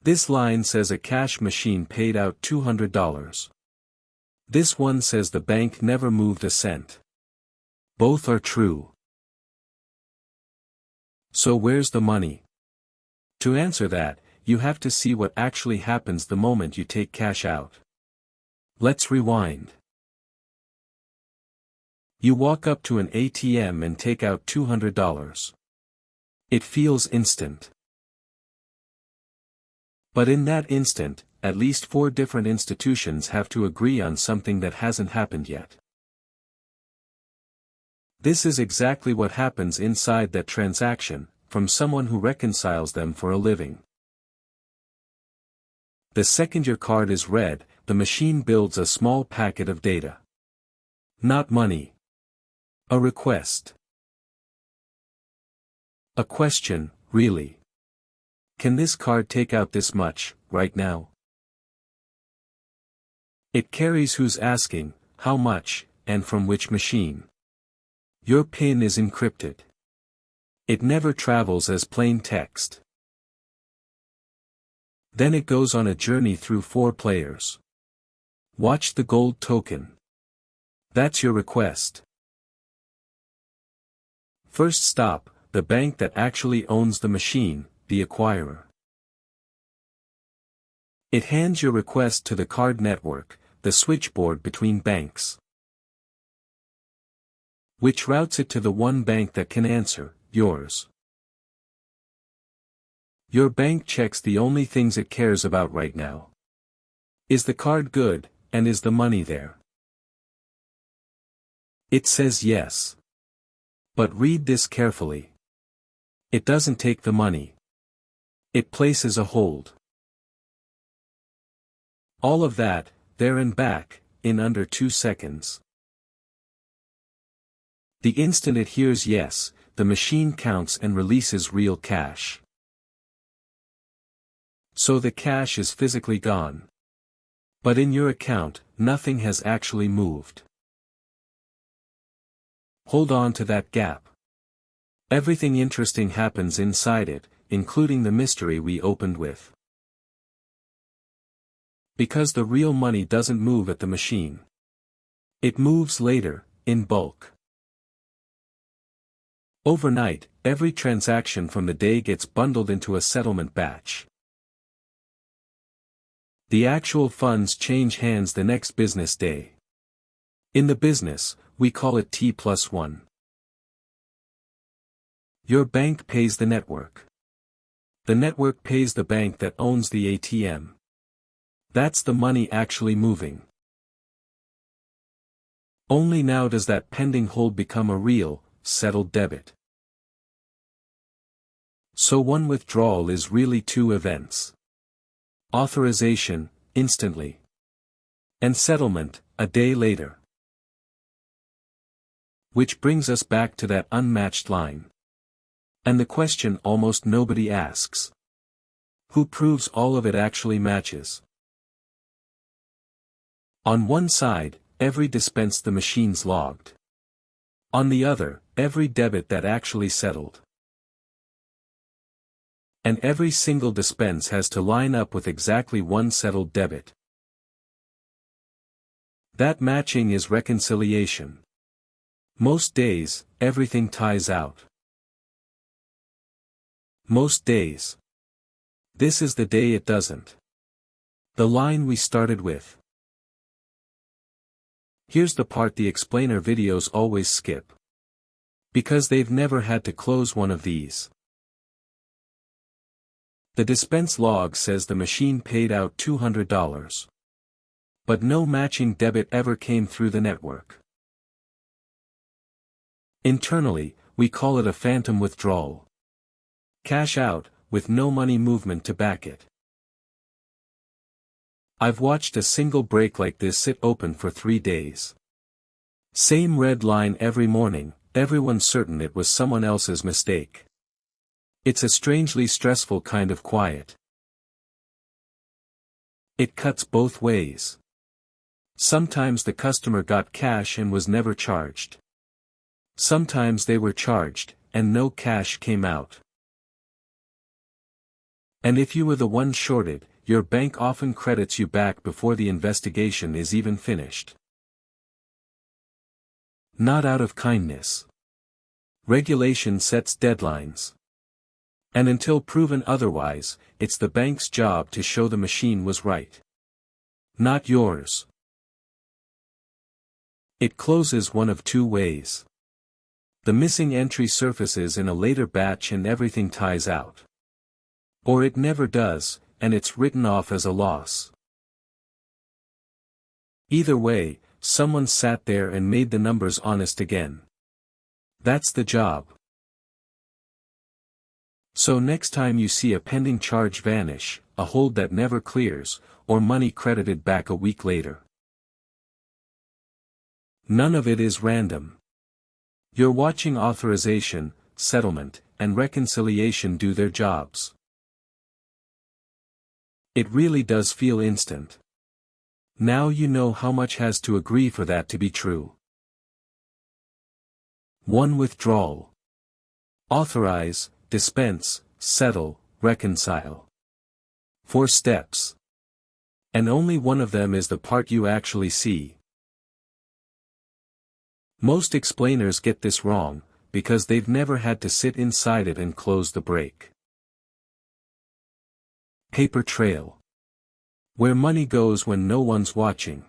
This line says a cash machine paid out $200. This one says the bank never moved a cent. Both are true. So where's the money? To answer that, you have to see what actually happens the moment you take cash out. Let's rewind. You walk up to an ATM and take out $200. It feels instant. But in that instant, at least 4 different institutions have to agree on something that hasn't happened yet. This is exactly what happens inside that transaction, from someone who reconciles them for a living. The second your card is read, the machine builds a small packet of data. Not money. A request. A question, really. Can this card take out this much, right now? It carries who's asking, how much, and from which machine. Your PIN is encrypted. It never travels as plain text. Then it goes on a journey through 4 players. Watch the gold token. That's your request. First stop, the bank that actually owns the machine, the acquirer. It hands your request to the card network, the switchboard between banks, which routes it to the one bank that can answer, yours. Your bank checks the only things it cares about right now. Is the card good, and is the money there? It says yes. But read this carefully. It doesn't take the money. It places a hold. All of that, there and back, in under 2 seconds. The instant it hears yes, the machine counts and releases real cash. So the cash is physically gone. But in your account, nothing has actually moved. Hold on to that gap. Everything interesting happens inside it, including the mystery we opened with. Because the real money doesn't move at the machine. It moves later, in bulk. Overnight, every transaction from the day gets bundled into a settlement batch. The actual funds change hands the next business day. In the business, we call it T+1. Your bank pays the network. The network pays the bank that owns the ATM. That's the money actually moving. Only now does that pending hold become a real, settled debit. So one withdrawal is really 2 events. Authorization, instantly. And settlement, a day later. Which brings us back to that unmatched line. And the question almost nobody asks. Who proves all of it actually matches? On one side, every dispense the machine's logged. On the other, every debit that actually settled. And every single dispense has to line up with exactly one settled debit. That matching is reconciliation. Most days, everything ties out. Most days. This is the day it doesn't. The line we started with. Here's the part the explainer videos always skip. Because they've never had to close one of these. The dispense log says the machine paid out $200. But no matching debit ever came through the network. Internally, we call it a phantom withdrawal. Cash out, with no money movement to back it. I've watched a single break like this sit open for 3 days. Same red line every morning, everyone certain it was someone else's mistake. It's a strangely stressful kind of quiet. It cuts both ways. Sometimes the customer got cash and was never charged. Sometimes they were charged, and no cash came out. And if you were the one shorted, your bank often credits you back before the investigation is even finished. Not out of kindness. Regulation sets deadlines. And until proven otherwise, it's the bank's job to show the machine was right. Not yours. It closes one of two ways. The missing entry surfaces in a later batch and everything ties out. Or it never does, and it's written off as a loss. Either way, someone sat there and made the numbers honest again. That's the job. So next time you see a pending charge vanish, a hold that never clears, or money credited back a week later, none of it is random. You're watching authorization, settlement, and reconciliation do their jobs. It really does feel instant. Now you know how much has to agree for that to be true. 1. Withdrawal. Authorize, dispense, settle, reconcile. 4 steps. And only one of them is the part you actually see. Most explainers get this wrong, because they've never had to sit inside it and close the break. Paper trail. Where money goes when no one's watching.